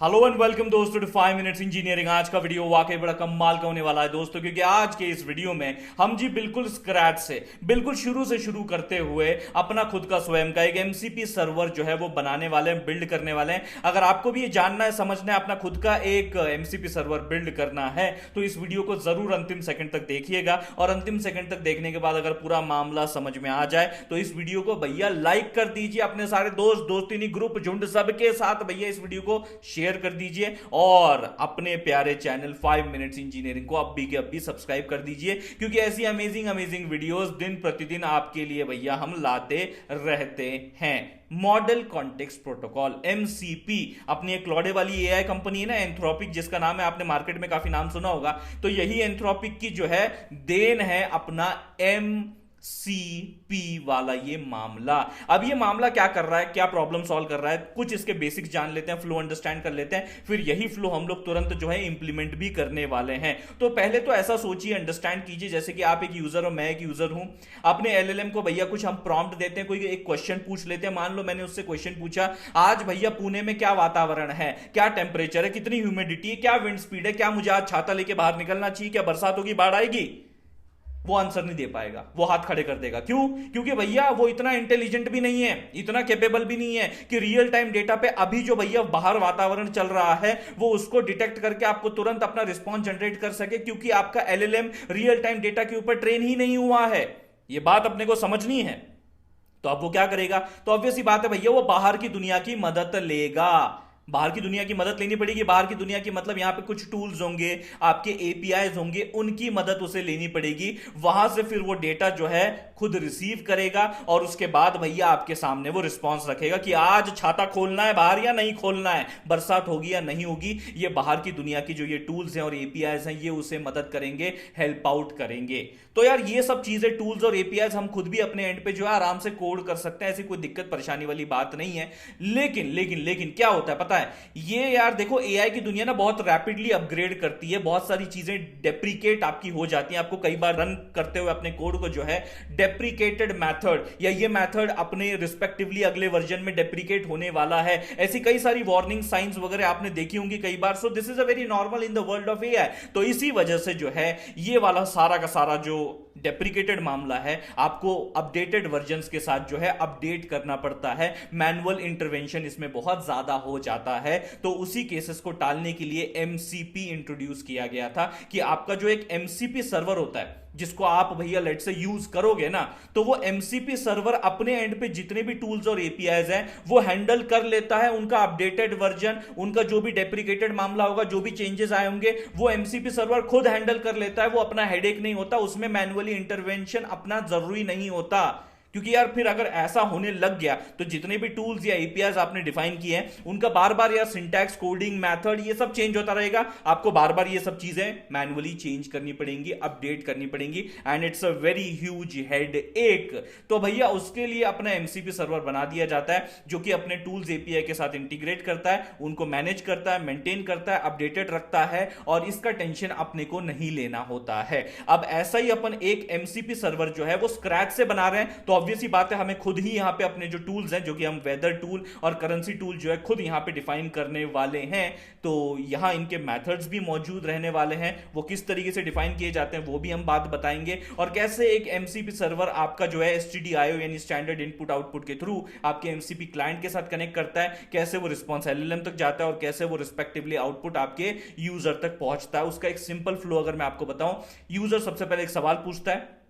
Hello and welcome दोस्तों to 5 minutes engineering. आज का वीडियो वाकई बड़ा कमाल का होने वाला है दोस्तों, क्योंकि आज के इस वीडियो में हम जी बिल्कुल स्क्रैच से बिल्कुल शुरू से शुरू करते हुए अपना खुद का स्वयं का एक एमसीपी सर्वर जो है वो बनाने वाले हैं, बिल्ड करने वाले हैं। अगर आपको भी ये जानना है, समझना है, अपना खुद का एक एमसीपी सर्वर बिल्ड करना है तो इस वीडियो को जरूर अंतिम सेकंड तक देखिएगा। और अंतिम सेकंड तक देखने के बाद अगर पूरा मामला समझ में आ जाए तो इस वीडियो को भैया लाइक कर दीजिए, अपने सारे दोस्त दोस्तिनी ग्रुप झुंड सबके साथ भैया इस वीडियो को शेयर कर दीजिए और अपने प्यारे चैनल 5 मिनट्स इंजीनियरिंग को अब भी के अब भी सब्सक्राइब कर दीजिए, क्योंकि ऐसी अमेजिंग अमेजिंग वीडियोस दिन प्रतिदिन आपके लिए भैया हम लाते रहते हैं। मॉडल कॉन्टेक्स्ट प्रोटोकॉल एमसीपी अपनी एक लौड़े वाली एआई कंपनी है ना, एंथ्रोपिक, जिसका नाम है आपने मार्केट में काफी नाम सुना होगा। तो यही एंथ्रोपिक की जो है देन है अपना एम सीपी वाला ये मामला। अब ये मामला क्या कर रहा है, क्या प्रॉब्लम सॉल्व कर रहा है, कुछ इसके बेसिक्स जान लेते हैं, फ्लो अंडरस्टैंड कर लेते हैं, फिर यही फ्लो हम लोग तुरंत जो है इंप्लीमेंट भी करने वाले हैं। तो पहले तो ऐसा सोचिए, अंडरस्टैंड कीजिए, जैसे कि आप एक यूजर और मैं एक यूजर हूं। अपने एलएलएम को भैया कुछ हम प्रॉम्प्ट देते हैं, कोई एक क्वेश्चन पूछ लेते हैं। मान लो मैंने उससे क्वेश्चन पूछा, आज भैया पुणे में क्या वातावरण है, क्या टेम्परेचर है, कितनी ह्यूमिडिटी है, क्या विंड स्पीड है, क्या मुझे आज छाता लेके बाहर निकलना चाहिए, क्या बरसात होगी, बाढ़ आएगी। वो आंसर नहीं दे पाएगा, वो हाथ खड़े कर देगा। क्यों? क्योंकि भैया वो इतना इंटेलिजेंट भी नहीं है, इतना कैपेबल भी नहीं है कि रियल टाइम डेटा पे अभी जो भैया बाहर वातावरण चल रहा है वो उसको डिटेक्ट करके आपको तुरंत अपना रिस्पॉन्स जनरेट कर सके, क्योंकि आपका एलएलएम रियल टाइम डेटा के ऊपर ट्रेन ही नहीं हुआ है। ये बात अपने को समझनी है। तो अब वो क्या करेगा? तो ऑब्वियस ही बात है भैया, वो बाहर की दुनिया की मदद लेगा। बाहर की दुनिया की मदद लेनी पड़ेगी। बाहर की दुनिया की मतलब यहां पे कुछ टूल्स होंगे, आपके एपीआईज होंगे, उनकी मदद उसे लेनी पड़ेगी। वहां से फिर वो डेटा जो है खुद रिसीव करेगा और उसके बाद भैया आपके सामने वो रिस्पांस रखेगा कि आज छाता खोलना है बाहर या नहीं खोलना है, बरसात होगी या नहीं होगी। ये बाहर की दुनिया की जो ये टूल्स हैं और एपीआईज हैं, ये उसे मदद करेंगे, हेल्प आउट करेंगे। तो यार ये सब चीजें, टूल्स और एपीआईज हम खुद भी अपने एंड पे जो है आराम से कोड कर सकते हैं, ऐसी कोई दिक्कत परेशानी वाली बात नहीं है। लेकिन लेकिन लेकिन क्या होता है पता है, ये यार देखो, एआई की दुनिया ना बहुत रैपिडली अपग्रेड करती है, बहुत सारी चीजें डेप्रिकेट आपकी हो जाती हैं। आपको कई बार रन करते हुए अपने कोड को जो है डेप्रिकेटेड मेथड या ये मेथड अपने रिस्पेक्टिवली अगले वर्जन में डेप्रिकेट होने वाला है, ऐसी कई सारी वार्निंग साइंस वगैरह आपने देखी होंगी कई बार। So this is a very normal in the world of AI. तो इसी वजह से जो है ये वाला सारा का सारा जो डेप्रिकेटेड मामला है, आपको अपडेटेड वर्जन्स के साथ जो है अपडेट करना पड़ता है। मैनुअल इंटरवेंशन इसमें बहुत ज्यादा हो जाता है। तो उसी केसेस को टालने के लिए एमसीपी इंट्रोड्यूस किया गया था कि आपका जो एक एमसीपी सर्वर होता है, जिसको आप भैया लेट से यूज करोगे ना, तो वो एमसीपी सर्वर अपने एंड पे जितने भी टूल्स और एपीआईज हैं वो हैंडल कर लेता है। उनका अपडेटेड वर्जन, उनका जो भी डेप्रिकेटेड मामला होगा, जो भी चेंजेस आए होंगे, वो एमसीपी सर्वर खुद हैंडल कर लेता है। वो अपना हेडेक नहीं होता, उसमें मैन्युअली इंटरवेंशन अपना जरूरी नहीं होता। क्योंकि यार फिर अगर ऐसा होने लग गया तो जितने भी टूल्स या एपीआईज आपने डिफाइन किए हैं उनका बार बार यार सिंटैक्स, कोडिंग, मेथड, ये सब चेंज होता रहेगा। आपको बार बार ये सब चीजें मैन्युअली चेंज करनी पड़ेंगी, अपडेट करनी पड़ेंगी, and it's a very huge head एक। तो भैया उसके लिए अपना एमसीपी सर्वर बना दिया जाता है, जो कि अपने टूल्स एपीआई के साथ इंटीग्रेट करता है, उनको मैनेज करता है, मेंटेन करता है, अपडेटेड रखता है, और इसका टेंशन अपने को नहीं लेना होता है। अब ऐसा ही अपन एक एमसीपी सर्वर जो है वो स्क्रैच से बना रहे हैं, तो ऑब्वियसली बात है हमें खुद ही यहां पे अपने जो टूल्स हैं, जो कि हम वेदर टूल और करेंसी टूल जो है खुद यहां पे डिफाइन करने वाले हैं। तो यहां इनके मेथड्स भी मौजूद रहने वाले हैं, वो किस तरीके से डिफाइन किए जाते हैं वो भी हम बात बताएंगे, और कैसे एक एमसीपी सर्वर आपका जो है एसटीडीआईओ यानी स्टैंडर्ड इनपुट आउटपुट के थ्रू आपके एमसीपी क्लाइंट के साथ कनेक्ट करता है, कैसे वो रिस्पॉन्स एलएलएम तक जाता है और कैसे वो रिस्पेक्टिवली आउटपुट आपके यूजर तक पहुंचता है। उसका एक सिंपल फ्लो अगर मैं आपको बताऊं, यूजर सबसे पहले एक सवाल पूछता है,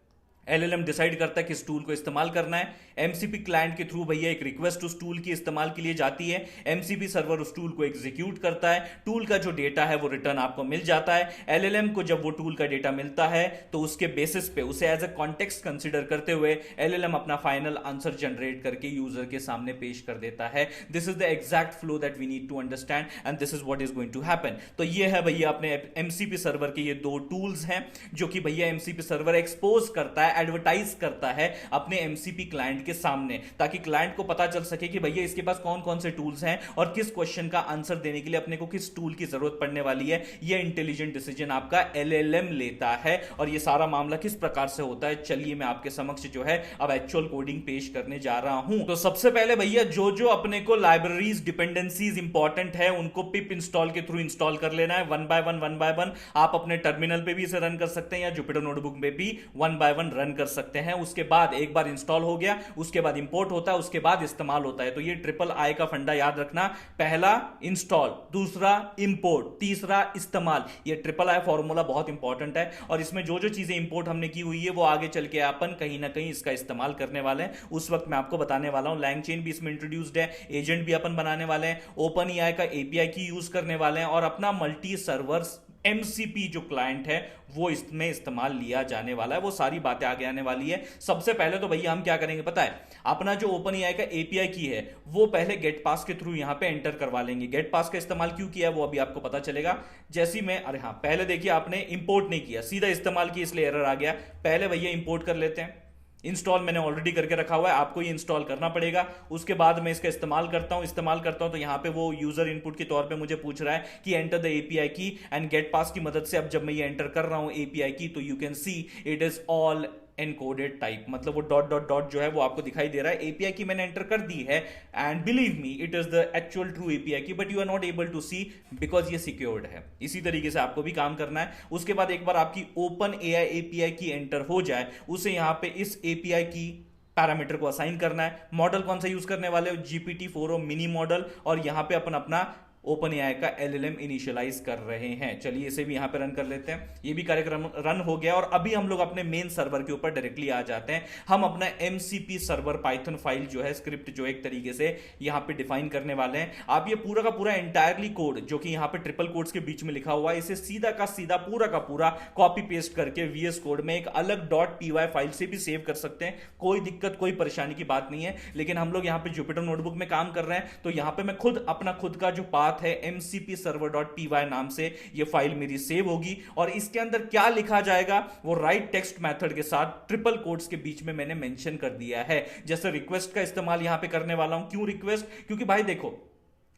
एलएलएम डिसाइड करता है किस टूल को इस्तेमाल करना है, एमसीपी क्लाइंट के थ्रू भैया एक रिक्वेस्ट उस टूल की इस्तेमाल के लिए जाती है, एमसीपी सर्वर उस टूल को एग्जीक्यूट करता है, टूल का जो डेटा है वो रिटर्न आपको मिल जाता है। एलएलएम को जब वो टूल का डेटा मिलता है तो उसके बेसिस पे उसे एज अ कॉन्टेक्स्ट कंसीडर करते हुए एलएलएम अपना फाइनल आंसर जनरेट करके यूजर के सामने पेश कर देता है। This is the exact flow that we need to understand and this is what is going to happen. तो ये है भैया अपने एमसीपी सर्वर के ये दो टूल्स हैं जो कि भैया एमसीपी सर्वर एक्सपोज करता है है, एडवर्टाइज करता है अपने एमसीपी क्लाइंट के सामने, ताकि क्लाइंट को पता चल सके कि भैया इसके पास कौन कौन से टूल्स हैं और किस क्वेश्चन का आंसर देने के लिए अपने को किस टूल की जरूरत पड़ने वाली है। यह इंटेलिजेंट डिसीजन आपका एलएलएम लेता है। और यह सारा मामला किस प्रकार से होता है, चलिए मैं आपके समक्ष जो है अब एक्चुअल कोडिंग पेश करने जा रहा हूं। तो सबसे पहले भैया जो जो अपने को लाइब्रेरीज डिपेंडेंसीज इंपॉर्टेंट है उनको पिप इंस्टॉल के थ्रू इंस्टॉल कर लेना है, वन बाय वन। आप अपने टर्मिनल पे भी इसे रन कर सकते हैं या जुपिटर नोटबुक में भी वन बाय वन रन कर सकते हैं। उसके बाद एक बार इंस्टॉल हो गया, उसके बाद इंपोर्ट होता है, उसके बाद इस्तेमाल होता है। तो ये ट्रिपल आई का फंडा याद रखना, पहला इंस्टॉल, दूसरा इंपोर्ट, तीसरा इस्तेमाल। ये ट्रिपल आई फॉर्मूला बहुत इंपॉर्टेंट है और इसमें जो जो चीजें इंपोर्ट हमने की हुई है वो आगे चल के अपन कहीं ना कहीं इसका इस्तेमाल करने वाले हैं, उस वक्त मैं आपको बताने वाला हूं। लैंगचेन भी इसमें इंट्रोड्यूस्ड है, एजेंट भी अपन बनाने वाले हैं, ओपन एआई का एपीआई की यूज करने वाले हैं और अपना मल्टी सर्वर्स एमसीपी जो क्लाइंट है वो इसमें इस्तेमाल लिया जाने वाला है। वो सारी बातें आगे आने वाली है। सबसे पहले तो भैया हम क्या करेंगे पता है, अपना जो ओपन एआई का एपीआई की है वो पहले गेट पास के थ्रू यहां पे एंटर करवा लेंगे। गेट पास का इस्तेमाल क्यों किया है वो अभी आपको पता चलेगा। जैसे मैं अरे हाँ पहले देखिए आपने इंपोर्ट नहीं किया, सीधा इस्तेमाल किया इसलिए एरर आ गया। पहले भैया इंपोर्ट कर लेते हैं। इंस्टॉल मैंने ऑलरेडी करके रखा हुआ है, आपको ये इंस्टॉल करना पड़ेगा। उसके बाद मैं इसका इस्तेमाल करता हूं तो यहाँ पे वो यूजर इनपुट के तौर पे मुझे पूछ रहा है कि एंटर द एपीआई की एंड गेट पास की मदद से अब जब मैं ये एंटर कर रहा हूं एपीआई की तो you can see it is all encoded type, मतलब वो डॉट डॉट डॉट जो है वो आपको दिखाई दे रहा है। एपीआई की मैंने एंटर कर दी है and believe me it is the actual true API की, but you are not able to see because ये सिक्योर्ड है। इसी तरीके से आपको भी काम करना है। उसके बाद एक बार आपकी ओपन एआई एपीआई की एंटर हो जाए, उसे यहां पे इस एपीआई की पैरामीटर को असाइन करना है। मॉडल कौन सा यूज करने वाले हो, GPT-4o मिनी मॉडल, और यहां पे अपन अपना ओपन एआई का एलएलएम इनिशियलाइज कर रहे हैं। चलिए इसे भी यहां पे रन कर लेते हैं। ये भी कार्यक्रम रन हो गया और अभी हम लोग अपने मेन सर्वर के ऊपर डायरेक्टली आ जाते हैं। हम अपना एमसीपी सर्वर पाइथन फाइल जो है, स्क्रिप्ट जो एक तरीके से यहां पे डिफाइन करने वाले हैं। आप ये पूरा का पूरा एंटायरली कोड जो कि यहां पे ट्रिपल कोट्स के बीच में लिखा हुआ है, इसे सीधा का सीधा पूरा का पूरा कॉपी पेस्ट करके वीएस कोड में एक अलग .py फाइल से भी सेव कर सकते हैं। कोई दिक्कत कोई परेशानी की बात नहीं है। लेकिन हम लोग यहां पे जुपिटर नोटबुक में काम कर रहे हैं तो यहां पे मैं खुद अपना खुद का जो पाथ है mcp server.py नाम से ये फाइल मेरी सेव होगी और इसके अंदर क्या लिखा जाएगा वो राइट टेक्स्ट मेथड के साथ ट्रिपल कोट्स के बीच में मैंने मेंशन कर दिया है। जैसे रिक्वेस्ट का इस्तेमाल यहां पे करने वाला हूं। क्यों रिक्वेस्ट, क्योंकि भाई देखो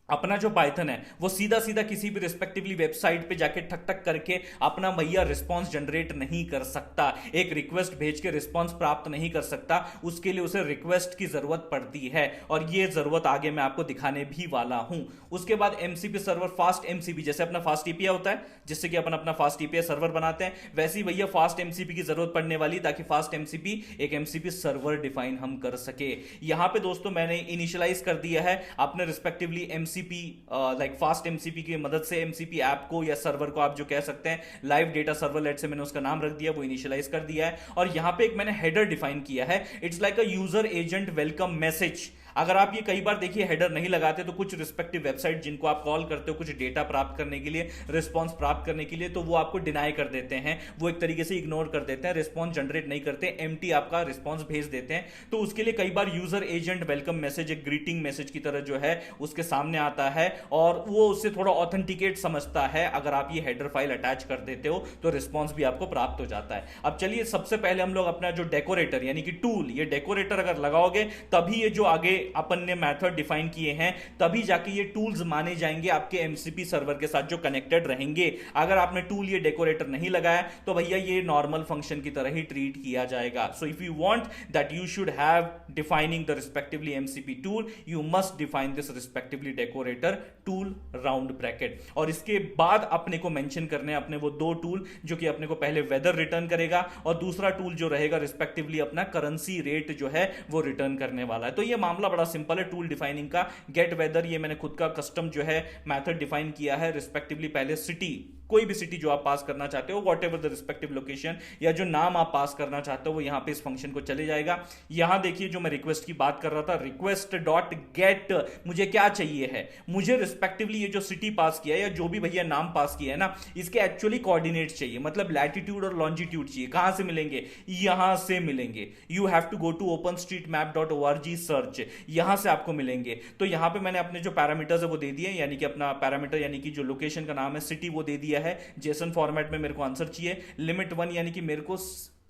अपना जो पाइथन है वो सीधा सीधा किसी भी रिस्पेक्टिवली वेबसाइट पे जाके ठक ठक करके अपना भैया रिस्पांस जनरेट नहीं कर सकता, एक रिक्वेस्ट भेज के रिस्पांस प्राप्त नहीं कर सकता। उसके लिए उसे रिक्वेस्ट की जरूरत पड़ती है और ये जरूरत आगे मैं आपको दिखाने भी वाला हूं। उसके बाद एमसीपी सर्वर फास्ट एमसीपी, जैसे अपना फास्ट एपीआई होता है जिससे कि अपन अपना फास्ट एपीआई सर्वर बनाते हैं, वैसे ही भैया फास्ट एमसीपी की जरूरत पड़ने वाली ताकि फास्ट एमसीपी एक एमसीपी सर्वर डिफाइन हम कर सके। यहां पे दोस्तों मैंने इनिशियलाइज कर दिया है अपने respectively MCP like fast MCP की मदद से एमसीपी ऐप को या सर्वर को आप जो कह सकते हैं लाइव डेटा सर्वलेट से मैंने उसका नाम रख दिया, वो इनिशियलाइज कर दिया है। और यहां पे एक मैंने हेडर डिफाइन किया है, it's like a user agent welcome message. अगर आप ये कई बार देखिए हेडर नहीं लगाते तो कुछ रिस्पेक्टिव वेबसाइट जिनको आप कॉल करते हो कुछ डेटा प्राप्त करने के लिए, रिस्पांस प्राप्त करने के लिए, तो वो आपको डिनाई कर देते हैं, वो एक तरीके से इग्नोर कर देते हैं, रिस्पांस जनरेट नहीं करते, एम्प्टी आपका रिस्पांस भेज देते हैं। तो उसके लिए कई बार यूजर एजेंट वेलकम मैसेज एक ग्रीटिंग मैसेज की तरह जो है उसके सामने आता है और वो उससे थोड़ा ऑथेंटिकेट समझता है। अगर आप ये हेडर फाइल अटैच कर देते हो तो रिस्पांस भी आपको प्राप्त हो जाता है। अब चलिए सबसे पहले हम लोग अपना जो डेकोरेटर यानी कि टूल, ये डेकोरेटर अगर लगाओगे तभी ये जो आगे अपन ने मेथड डिफाइन किए हैं तभी जाके ये टूल्स माने जाएंगे आपके एमसीपी सर्वर के साथ जो कनेक्टेड रहेंगे। अगर आपने टूल ये डेकोरेटर नहीं लगाया तो भैया ये नॉर्मल फंक्शन की तरह ही ट्रीट किया जाएगा। So if you want that you should have defining the respectively MCP tool, you must define this respectively decorator tool round bracket. और इसके बाद अपने को मेंशन करने अपने वो दो टूल जो कि अपने को पहले वेदर रिटर्न करेगा और दूसरा टूल जो रहेगा रिस्पेक्टिवली अपना करेंसी रेट जो है वो रिटर्न करने वाला है। तो ये मामला बड़ा सिंपल है टूल डिफाइनिंग का। गेट वेदर ये मैंने खुद का कस्टम जो है मेथड डिफाइन किया है। रिस्पेक्टिवली पहले सिटी, कोई भी सिटी जो आप पास करना चाहते हो व्हाटएवर द रिस्पेक्टिव लोकेशन या जो नाम आप पास करना चाहते हो वो यहां पे इस फंक्शन को चले जाएगा। यहां देखिए जो मैं रिक्वेस्ट की बात कर रहा था, रिक्वेस्ट डॉट गेट, मुझे क्या चाहिए है, मुझे रिस्पेक्टिवली ये जो सिटी पास किया है या जो भी भैया नाम पास किया है ना इसके एक्चुअली कोऑर्डिनेट्स चाहिए, मतलब लैटिट्यूड और लॉन्जिट्यूड चाहिए। कहां से मिलेंगे, यहां से मिलेंगे। You have to go to openstreetmap.org search, यहां से आपको मिलेंगे। तो यहां पे मैंने अपने जो पैरामीटर्स है वो दे दिए, यानी कि अपना पैरामीटर यानी कि जो लोकेशन का नाम है सिटी वो दे दिया है। जेसन फॉर्मेट में मेरे को आंसर चाहिए। लिमिट 1 यानी कि मेरे को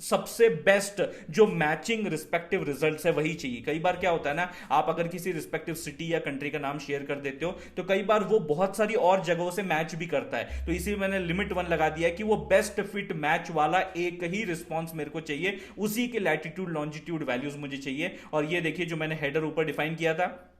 सबसे बेस्ट जो मैचिंग रिस्पेक्टिव रिजल्ट्स है वही चाहिए। कई बार क्या होता है ना, आप अगर किसी रिस्पेक्टिव सिटी या कंट्री का नाम शेयर कर देते हो तो कई बार वो बहुत सारी और जगहों से मैच भी करता है, तो इसीलिए मैंने लिमिट 1 लगा दिया है कि वो बेस्ट फिट मैच वाला एक ही रिस्पॉन्स मेरे को चाहिए, उसी के लैटिट्यूड लॉन्जिट्यूड वैल्यूज मुझे चाहिए। और ये देखिए जो मैंने हेडर ऊपर डिफाइन किया था,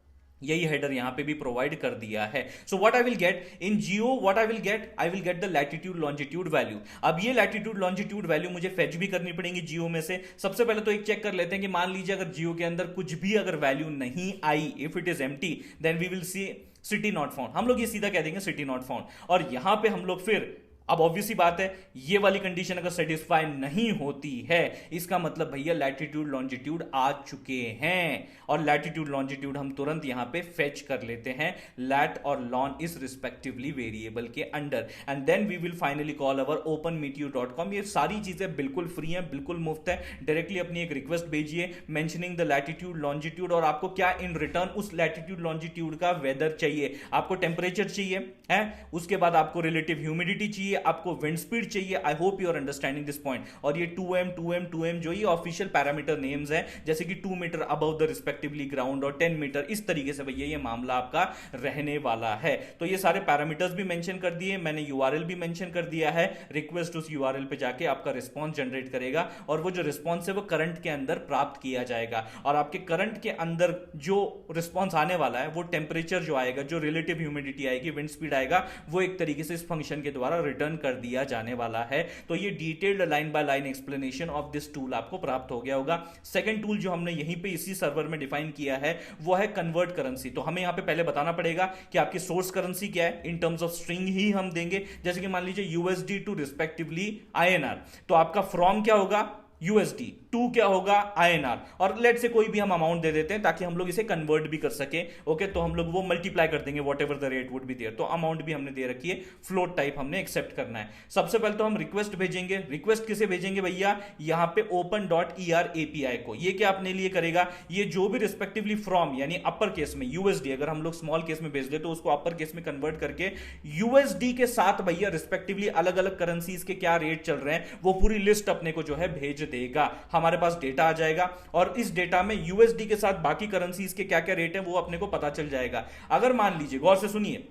यही हेडर यहां पे भी प्रोवाइड कर दिया है। So what I will get in Jio, what I will get the latitude longitude value. अब ये लैटिट्यूड लॉन्जिट्यूड वैल्यू मुझे फेच भी करनी पड़ेगी जियो में से। सबसे पहले तो एक चेक कर लेते हैं कि मान लीजिए अगर जियो के अंदर कुछ भी अगर वैल्यू नहीं आई, if it is empty, then we will see city not found. हम लोग ये सीधा कह देंगे सिटी नॉट फाउंड। और यहां पे हम लोग फिर, अब ऑब्वियस सी बात है, ये वाली कंडीशन अगर सेटिस्फाई नहीं होती है, इसका मतलब भैया लैटिट्यूड लॉन्जिट्यूड आ चुके हैं। और लैटिट्यूड लॉन्जिट्यूड हम तुरंत यहां पे फेच कर लेते हैं, लैट और लॉन इज रिस्पेक्टिवली वेरिएबल के under, and then we will finally call our openmeteor.com। ये सारी चीजें बिल्कुल फ्री हैं, बिल्कुल मुफ्त है। डायरेक्टली अपनी एक रिक्वेस्ट भेजिए मेंशनिंग द लैटिट्यूड लॉन्जिट्यूड, और आपको क्या इन रिटर्न उस लैटिट्यूड लॉन्जिट्यूड का वेदर चाहिए, आपको टेम्परेचर चाहिए है, उसके बाद आपको रिलेटिव ह्यूमिडिटी चाहिए, आपको विंड स्पीड चाहिए। I hope you are understanding this point. और ये 2m 2m 2m जो ये ऑफिशियल पैरामीटर नेम्स हैं, जैसे कि 2 meter above the respectively ground और 10 मीटर, इस तरीके से भैया ये मामला आपका रहने वाला है। तो ये सारे पैरामीटर्स भी मेंशन कर दिए, मैंने यूआरएल भी मेंशन कर दिया है। रिक्वेस्ट उस यूआरएल पे जाके आपका रिस्पॉन्स जनरेट करेगा, और वो जो रिस्पॉन्स है वो करंट के अंदर प्राप्त किया जाएगा। और आपके करंट के अंदर जो रिस्पॉन्स आने वाला है, वो टेम्परेचर जो आएगा, जो रिलेटिव ह्यूमिडिटी आएगी, विंड स्पीड आएगा, वो एक तरीके से इस फंक्शन के द्वारा रिटर्न कर दिया जाने वाला है। तो ये detailed line by line explanation of this tool आपको प्राप्त हो गया होगा। सेकंड टूल जो हमने यहीं पे इसी सर्वर में डिफाइन किया है वो है कन्वर्ट करेंसी। तो हमें यहां पे पहले बताना पड़ेगा कि आपकी सोर्स करेंसी क्या है, इन टर्म्स ऑफ स्ट्रिंग ही हम देंगे। जैसे कि मान लीजिए यूएसडी टू रिस्पेक्टिवली आईएनआर, तो आपका फ्रॉम क्या होगा, यूएसडी, टू क्या होगा, आईएनआर, और लेट से कोई भी हम अमाउंट दे देते हैं ताकि हम लोग इसे कन्वर्ट भी कर सके। ओके, तो हम लोग वो मल्टीप्लाई कर देंगे whatever the rate would be there. तो अमाउंट भी हमने दे रखी है, फ्लोट टाइप हमने एक्सेप्ट करना है। सबसे पहले तो हम रिक्वेस्ट भेजेंगे। रिक्वेस्ट किसे भेजेंगे भैया, यहां पे open.er API को। ये क्या अपने लिए करेगा, ये जो भी रिस्पेक्टिवली फ्रॉम यानी अपर केस में यूएसडी, अगर हम लोग स्मॉल केस में भेज दे तो उसको अपर केस में कन्वर्ट करके यूएसडी के साथ भैया रिस्पेक्टिवली अलग अलग करेंसीज के क्या रेट चल रहे हैं वो पूरी लिस्ट अपने को जो है भेज देगा। हमारे पास डेटा आ जाएगा, और इस डेटा में यूएसडी के साथ बाकी करेंसीज के क्या क्या रेट है वो अपने को पता चल जाएगा। अगर मान लीजिए, गौर से सुनिए,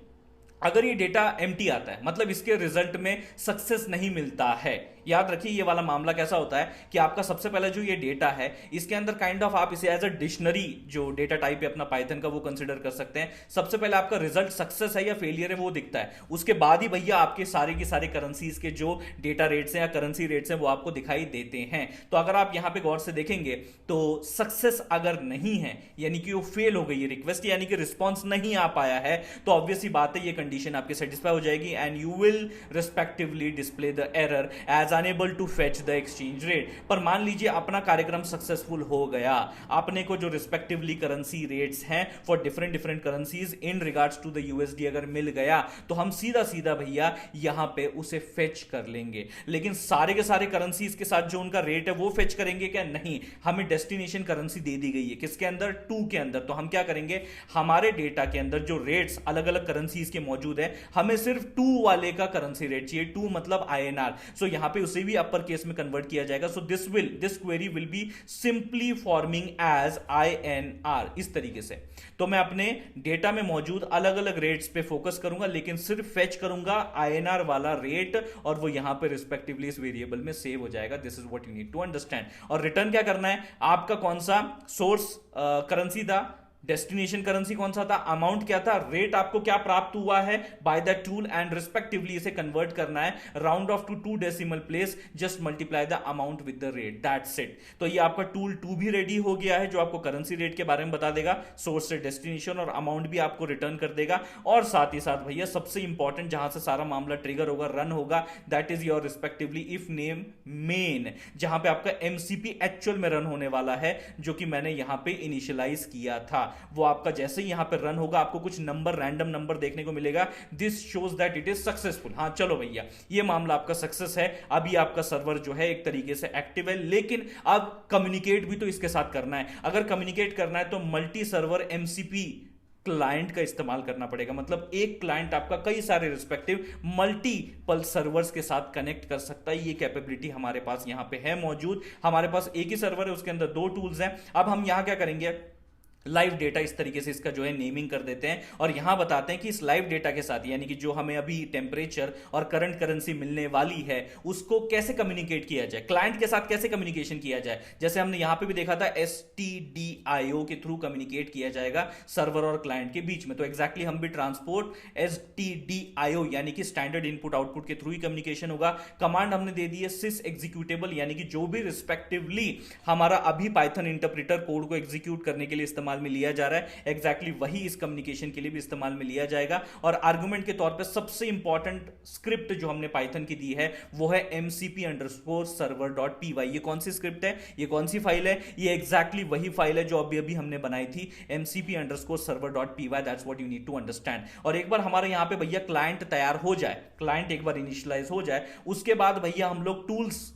अगर ये डेटा एम्प्टी आता है, मतलब इसके रिजल्ट में सक्सेस नहीं मिलता है, याद रखिए ये वाला मामला कैसा होता है कि आपका सबसे पहले जो ये डेटा है इसके अंदर काइंड ऑफ आप इसे एज अ डिक्शनरी जो डेटा टाइप है अपना पाइथन का वो कंसीडर कर सकते हैं। सबसे पहले आपका रिजल्ट सक्सेस है या फेलियर है वो दिखता है, उसके बाद ही भैया आपके सारे के सारे करेंसीज के जो डेटा रेट्स हैं या करेंसी रेट्स हैं वो आपको दिखाई देते हैं। तो अगर आप यहां पे गौर से देखेंगे तो सक्सेस अगर नहीं है, यानी कि वो फेल हो गई है रिक्वेस्ट, यानी कि रिस्पॉन्स नहीं आ पाया है, तो ऑब्वियसली बात है ये कंडीशन आपके सेटिस्फाई हो जाएगी, and you will respectively display the error as unable to fetch the exchange rate. पर मान लीजिए अपना कार्यक्रम सक्सेसफुल हो गया, आपने को जो रिस्पेक्टिवली करेंसी रेट्स हैं for different different currencies in regards to the USD अगर मिल गया, तो हम सीधा सीधा भैया यहां पे उसे फेच कर लेंगे। लेकिन सारे के सारे करेंसीज के साथ जो उनका रेट है वो फेच करेंगे क्या, नहीं, हमें डेस्टिनेशन करेंसी दे दी गई है किसके अंदर, टू के अंदर। तो हम क्या करेंगे, हमारे डेटा के अंदर जो रेट्स अलग अलग करेंसीज के मौजूद है, हमें सिर्फ टू वाले का करेंसी रेट चाहिए, टू मतलब आईएनआर। सो यहां पे उसे भी अपर केस में कन्वर्ट किया जाएगा। So this query will be simply forming as INR, इस तरीके से। तो मैं अपने डेटा में मौजूद अलग अलग रेट्स पे फोकस करूंगा, लेकिन सिर्फ फेच करूंगा आईएनआर वाला रेट, और वो यहां पे रिस्पेक्टिवली इस वेरिएबल में सेव हो जाएगा। This is what you need to understand. और रिटर्न क्या करना है, आपका कौन सा सोर्स करेंसी था, डेस्टिनेशन करेंसी कौन सा था, अमाउंट क्या था, रेट आपको क्या प्राप्त हुआ है by the tool, and respectively इसे कन्वर्ट करना है round off to 2 decimal place, just multiply the amount with the rate, that's it. तो ये आपका टूल 2 भी रेडी हो गया है जो आपको करेंसी रेट के बारे में बता देगा, सोर्स से डेस्टिनेशन और अमाउंट भी आपको रिटर्न कर देगा। और साथ ही साथ भैया सबसे इंपॉर्टेंट जहां से सारा मामला ट्रिगर होगा, रन होगा, that is your respectively if name main, जहां पे आपका एमसीपी एक्चुअल में रन होने वाला है, जो कि मैंने यहां पे इनिशियलाइज किया था। वो आपका जैसे ही यहां पर रन होगा आपको कुछ नंबर, रैंडम नंबर देखने को मिलेगा, this shows that it is successful. हां चलो भैया ये मामला आपका सक्सेस है, अभी आपका सर्वर जो है एक तरीके से एक्टिव है, लेकिन अब कम्युनिकेट भी तो इसके साथ करना है। अगर कम्युनिकेट करना है तो मल्टी सर्वर एमसीपी क्लाइंट का इस्तेमाल करना पड़ेगा। मतलब एक क्लाइंट आपका कई सारे रिस्पेक्टिव मल्टीपल सर्वर्स के साथ कनेक्ट कर सकता है। ये कैपेबिलिटी हमारे पास यहां पे है मौजूद। हमारे पास एक ही सर्वर है, उसके अंदर 2 टूल्स हैं। अब हम यहां क्या करेंगे, लाइव डेटा इस तरीके से इसका जो है नेमिंग कर देते हैं और यहां बताते हैं कि इस लाइव डेटा के साथ, यानी कि जो हमें अभी टेम्परेचर और करंट करेंसी मिलने वाली है, उसको कैसे कम्युनिकेट किया जाए, क्लाइंट के साथ कैसे कम्युनिकेशन किया जाए। जैसे हमने यहां पे भी देखा था STDIO के थ्रू कम्युनिकेट किया जाएगा सर्वर और क्लाइंट के बीच में। तो एग्जैक्टली हम भी ट्रांसपोर्ट STDIO यानी कि स्टैंडर्ड इनपुट आउटपुट के थ्रू ही कम्युनिकेशन होगा। कमांड हमने दे दी है sys एग्जीक्यूटेबल, यानी कि जो भी रिस्पेक्टिवली हमारा अभी पाइथन इंटरप्रेटर कोड को एग्जीक्यूट करने के लिए इस्तेमाल में लिया जा रहा है, एग्जैक्टली वही इस कम्युनिकेशन के लिए भी इस्तेमाल में लिया जाएगा। और आर्गुमेंट के तौर पे सबसे इंपॉर्टेंट स्क्रिप्ट जो हमने पाइथन की दी है वो है mcp_server.py। ये कौन सी स्क्रिप्ट है, ये कौन सी फाइल है, ये एग्जैक्टली वही फाइल है जो अभी अभी हमने बनाई थी, mcp_server.py। That's what you need to understand. और एक बार हमारे यहां पे भैया क्लाइंट तैयार हो जाए, क्लाइंट एक बार इनिशियलाइज हो जाए, उसके बाद भैया हम लोग टूल्स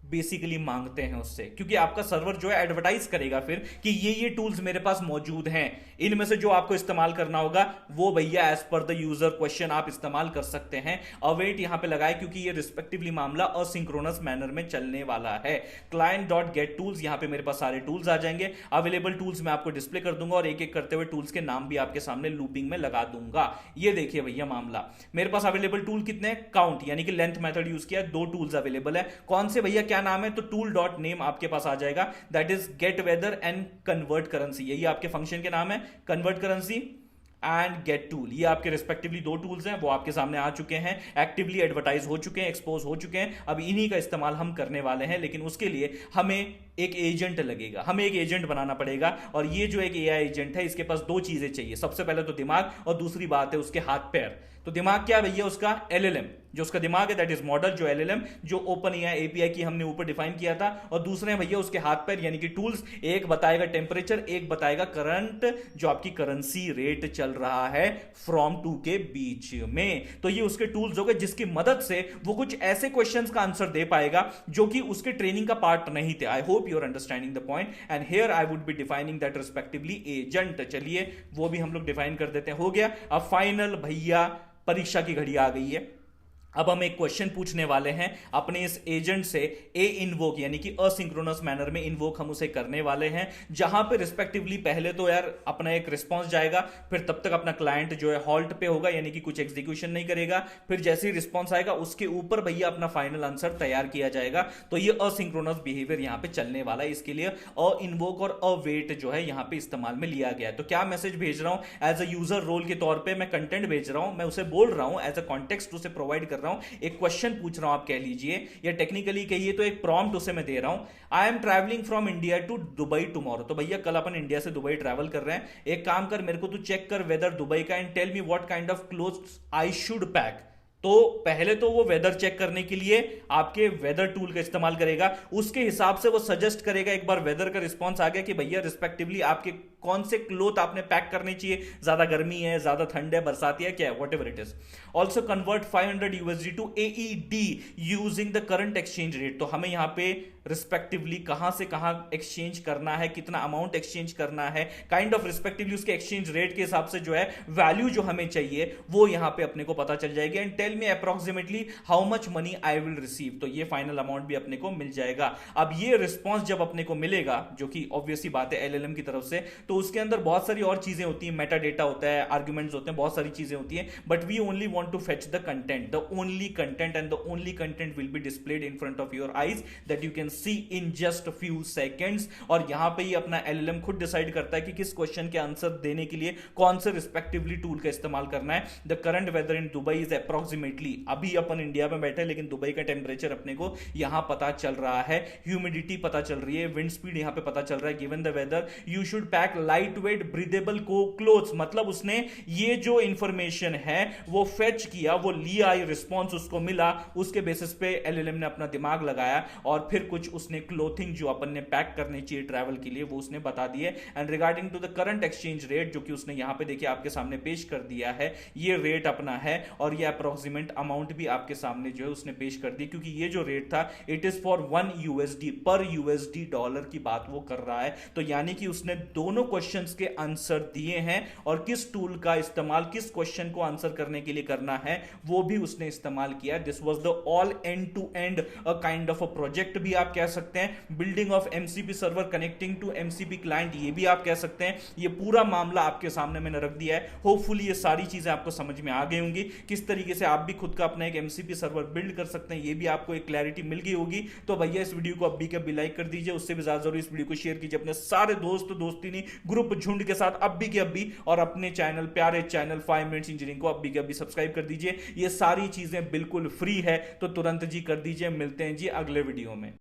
बेसिकली मांगते हैं उससे, क्योंकि आपका सर्वर जो है एडवर्टाइज करेगा फिर कि ये टूल्स मेरे पास मौजूद हैं, इनमें से जो आपको इस्तेमाल करना होगा वो भैया as per the user question आप इस्तेमाल कर सकते हैं। अवेट यहां पे लगाए क्योंकि ये रिस्पेक्टिवली मामला असिंक्रोनस मैनर में चलने वाला है। client.get tools, यहां पे मेरे पास सारे टूल्स आ जाएंगे। अवेलेबल टूल्स मैं आपको डिस्प्ले कर दूंगा और एक एक करते हुए टूल्स के नाम भी आपके सामने लूपिंग में लगा दूंगा। ये देखिए भैया मामला, मेरे पास अवेलेबल टूल कितने हैं, काउंट, यानी कि लेंथ मेथड यूज किया, 2 टूल्स अवेलेबल है। कौन से भैया, क्या नाम है, तो टूल डॉट नेम आपके पास आ जाएगा, that is get weather and convert currency. यही आपके फंक्शन के नाम है, convert currency and get tool. ये आपके रिस्पेक्टिवली 2 टूल्स हैं, वो आपके सामने आ चुके हैं, एक्टिवली एडवर्टाइज हो चुके हैं, एक्सपोज हो चुके हैं। अब इन्हीं का इस्तेमाल हम करने वाले हैं, लेकिन उसके लिए हमें एक एजेंट लगेगा, हमें एक एजेंट बनाना पड़ेगा। और ये जो एक AI एजेंट है, इसके पास 2 चीजें चाहिए, सबसे पहले तो दिमाग और दूसरी बात है उसके हाथ पैर। तो दिमाग क्या भैया, उसका LLM, जो उसका दिमाग है दैट इज मॉडल, जो LLM जो OpenAI API की हमने ऊपर डिफाइन किया था। और दूसरे हैं भैया उसके हाथ पैर, यानी कि टूल्स, एक बताएगा टेम्परेचर, एक बताएगा करंट जो आपकी करेंसी रेट चल रहा है फ्रॉम टू के बीच में। तो ये उसके टूल्स हो गए जिसकी मदद से वो कुछ ऐसे क्वेश्चंस का आंसर दे पाएगा जो कि उसके ट्रेनिंग का पार्ट नहीं थे। I hope you are understanding the point and here I would be defining that respectively agent. चलिए वो भी हम लोग डिफाइन कर देते हैं, हो गया। अब फाइनल भैया परीक्षा की घड़ी आ गई है। अब हम एक क्वेश्चन पूछने वाले हैं अपने इस एजेंट से, ए इन्वोक, यानी कि असिंक्रोनस मैनर में इन्वोक हम उसे करने वाले हैं, जहां पे रिस्पेक्टिवली पहले तो यार अपना एक रिस्पांस जाएगा, फिर तब तक अपना क्लाइंट जो है हॉल्ट पे होगा, यानी कि कुछ एग्जीक्यूशन नहीं करेगा, फिर जैसे ही रिस्पांस आएगा उसके ऊपर भैया अपना फाइनल आंसर तैयार किया जाएगा। तो ये असिंक्रोनस बिहेवियर यहां पे चलने वाला है, इसके लिए अ इन्वोक और अ वेट जो है यहां पे इस्तेमाल में लिया गया है। तो क्या मैसेज भेज रहा हूं एज अ यूजर रोल के तौर पर, मैं कंटेंट भेज रहा हूं, मैं उसे बोल रहा हूं, एज अ कॉन्टेक्स्ट उसे प्रोवाइड कर रहा हूं, एक क्वेश्चन पूछ रहा हूं आप कह लीजिए, या टेक्निकली कहिए तो एक प्रॉम्प्ट उसे मैं दे रहा हूं। I am travelling from India to Dubai tomorrow. तो भैया कल अपन इंडिया से दुबई ट्रैवल कर रहे हैं, एक काम कर, मेरे को तू चेक कर वेदर दुबई का and tell me what kind of clothes I should pack. तो पहले तो वो वेदर चेक करने के लिए आपके वेदर टूल का इस्तेमाल करेगा, उसके हिसाब से वो सजेस्ट करेगा। एक बार वेदर का रिस्पांस आ गया कि भैया रिस्पेक्टिवली आपके कौन से क्लोथ आपने पैक करने चाहिए, ज्यादा गर्मी है, ज्यादा ठंड है, बरसाती है, क्या है, whatever it is. Also convert 500 USD to AED using the current exchange rate. तो हमें यहां पे रिस्पेक्टिवली कहां से कहां एक्सचेंज करना है, कितना अमाउंट एक्सचेंज करना है, काइंड ऑफ रिस्पेक्टिवली उसके एक्सचेंज रेट के हिसाब से जो है वैल्यू जो हमें चाहिए वो यहां पे अपने को पता चल जाएगी। And tell me approximately how much money I will receive. तो ये फाइनल अमाउंट भी अपने को मिल जाएगा। अब ये रिस्पॉन्स जब अपने को मिलेगा, जो कि ऑब्वियसली बात है LLM की तरफ से, तो उसके अंदर बहुत सारी और चीजें होती हैं, मेटा डेटा होता है, आर्ग्यूमेंट्स होते हैं, बहुत सारी चीजें होती हैं, but we only want to fetch the content, the only content, and the only content will be displayed in front of your eyes that you can see in just few seconds. और यहां पे ही अपना LLM खुद decide करता है कि किस question के आंसर देने के लिए कौन से रिस्पेक्टिवली टूल का इस्तेमाल करना है। The current weather in Dubai is approximately, अभी अपन इंडिया में बैठे लेकिन दुबई का टेम्परेचर अपने को यहां पता चल रहा है, ह्यूमिडिटी पता चल रही है, विंड स्पीड यहां पे पता चल रहा है। Given the whether you should pack light weight breathable clothes. मतलब उसने ये जो इंफॉर्मेशन है वो फेच किया, वो लिया, रिस्पॉन्स उसको मिला, उसके बेसिस पे LLM ने अपना दिमाग लगाया और फिर कुछ उसने क्लोथिंग जो अपन ने पैक करनी चाहिए ट्रैवल के लिए वो उसने बता दिए। And regarding to the current exchange rate, जो कि उसने यहां पे देखिए आपके सामने पेश कर दिया है, ये रेट अपना है और ये अप्रोक्सीमेट अमाउंट भी आपके सामने जो है उसने पेश कर दी, क्योंकि ये जो रेट था इट इज फॉर 1 USD पर USD डॉलर की बात वो कर रहा है। तो यानी कि उसने दोनों क्वेश्चंस के आंसर दिए हैं और किस टूल का इस्तेमाल किस क्वेश्चन को आंसर करने के लिए करना है वो भी उसने इस्तेमाल किया। This was the all end to end kind of a project भी आप कह सकते हैं। Building of MCP server connecting to MCP client ये भी आप कह सकते हैं। ये पूरा मामला आपके सामने मैंने रख दिया है। होपफुली ये सारी चीजें आपको समझ में आ गई होंगी, किस तरीके से आप भी खुद का अपना एक एमसीपी सर्वर बिल्ड कर सकते हैं, ये भी आपको एक क्लैरिटी मिल गई होगी। तो भैया इस वीडियो को अभी के अभी लाइक कर दीजिए, उससे भी ज्यादा जरूरी इस वीडियो को शेयर कीजिए अपने सारे दोस्त दोस्ती ग्रुप झुंड के साथ अभी के अभी, और अपने चैनल प्यारे चैनल 5 मिनट्स इंजीनियरिंग को अभी के अभी सब्सक्राइब कर दीजिए। ये सारी चीजें बिल्कुल फ्री है तो तुरंत जी कर दीजिए। मिलते हैं जी अगले वीडियो में।